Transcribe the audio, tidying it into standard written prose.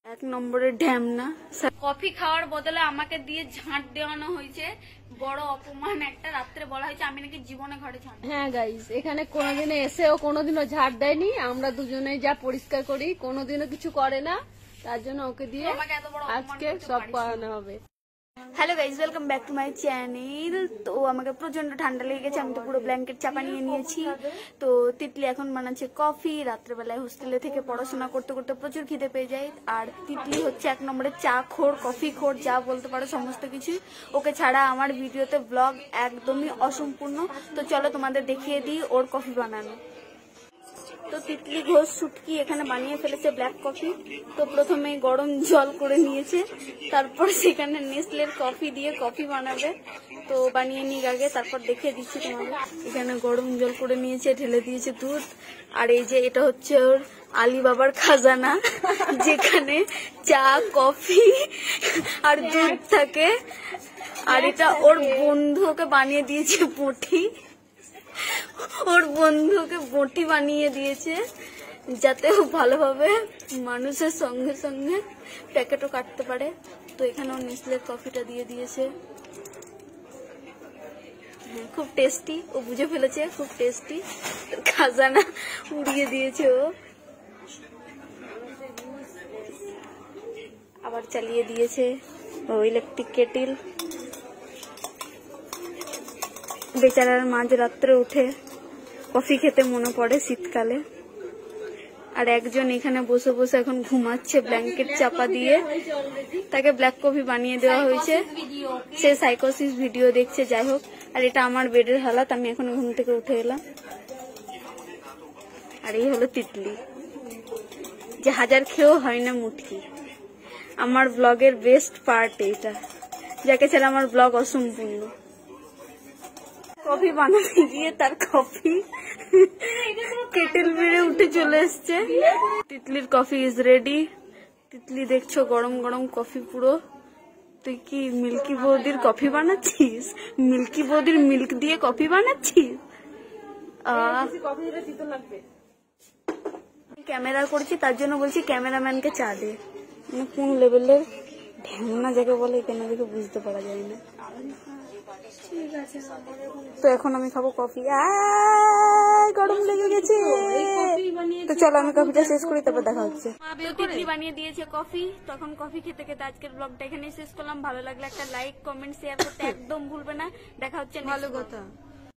এক নম্বরের ঢ্যামনা। কফি খাওয়ার বদলে আমাকে দিয়ে ঝাঁট দেওয়ানো হয়েছে, বড় অপমান একটা। রাত্রে বলা হয়েছে আমি নাকি জীবনে ঘরে ঝাঁট। হ্যাঁ গাইস, এখানে কোনোদিনও এসেও কোনোদিনও ঝাড় দেয়নি। আমরা দুজনেই যা পরিষ্কার করি, কোনোদিনও কিছু করে না। তার জন্য ওকে দিয়ে আজকে সব করানো হবে। Hello guys, welcome back to my channel. তো আমাকে প্রচন্ড ঠান্ডা লেগে গেছে, আমি তো পুরো ব্ল্যাঙ্কেট চাপা নিয়ে নিয়েছি। তো তিতলি এখন বানাচ্ছে কফি। রাত্রেবেলায় হোস্টেলে থেকে পড়াশোনা করতে করতে প্রচুর খিদে পেয়ে যায়। আর তিতলি হচ্ছে এক নম্বরে চা খোর, কফি খোর, যা বলতে পারো সমস্ত কিছুই। ওকে ছাড়া আমার ভিডিওতে ব্লগ একদমই অসম্পূর্ণ। তো চলো তোমাদের দেখিয়ে দিই ওর কফি বানানো। তো তিতলি ঘোষ শুটকি এখানে বানিয়ে ফেলেছে ব্ল্যাক কফি। তো প্রথমে গরম জল করে নিয়েছে, তারপর সেখানে নেসলের কফি দিয়ে কফি বানাবে। তো বানিয়ে নিয়ে আগে, তারপর দেখিয়ে দিচ্ছি তোমাদের। এখানে গরম জল করে নিয়েছে, ঢেলে দিয়েছে দুধ। আর এই যে এটা হচ্ছে ওর আলিবাবার খাজানা, যেখানে চা, কফি আর দুধ থাকে। আর এটা ওর বন্ধুকে বানিয়ে দিয়েছে বটি। ওর বন্ধুকে বটি বানিয়ে দিয়েছে যাতে ও ভালোভাবে মানুষের সঙ্গে সঙ্গে প্যাকেটও কাটতে পারে। তো এখানে ও নেসলের কফিটা দিয়ে দিয়েছে। খুব টেস্টি, ও বুঝে ফেলেছে খুব টেস্টি। খাজানা উড়িয়ে দিয়েছে ও। আবার চালিয়ে দিয়েছে ও ইলেকট্রিক কেটিল। বেচারার মাঝ রাত্রে উঠে কফি খেতে মনে পড়ে শীতকালে। আর একজন এখানে বসে বসে এখন ঘুমাচ্ছে ব্ল্যাঙ্কেট চাপা দিয়ে। তাকে ব্ল্যাক কফি বানিয়ে দেওয়া হয়েছে, সে সাইকোসিস ভিডিও দেখছে। যাই হোক, আর এটা আমার বেডের হালাত, আমি এখন ঘুম থেকে উঠে এলাম। আর এই হলো তিতলি, যে হাজার খেয়েও হয় না মুটকি। আমার ব্লগের বেস্ট পার্ট এইটা, যাকে ছাড়া আমার ব্লগ অসম্পূর্ণ। কফি বানাতে গিয়ে তার কফি কেটেল বেড়ে উঠে চলে এসছে। তিতলির কফি ইজ রেডি। তিতলি দেখছো গরম গরম কফি পুরো। তুই কি মিল্কি বৌদির কফি বানাচ্ছিস? মিল্কি বৌদির মিল্ক দিয়ে কফি বানাচ্ছিস? ক্যামেরা করছি, তার জন্য বলছি ক্যামেরাম্যানকে চা দে। কোন লেভেলের ঢ্যাংনা যাকে বলে এখানে দেখে বুঝতে পারা যায় না। তো এখন আমি খাবো কফি। গরম লেগে গেছে। তো চলো আমি কফিটা শেষ করি, তারপর দেখা হচ্ছে। তিতলি বানিয়ে দিয়েছে কফি। তখন কফি খেতে খেতে আজকের ব্লগটা এখানেই শেষ করলাম। ভালো লাগলে একটা লাইক, কমেন্ট, শেয়ার করতে একদম ভুলবে না। দেখা হচ্ছে ভালো কথা।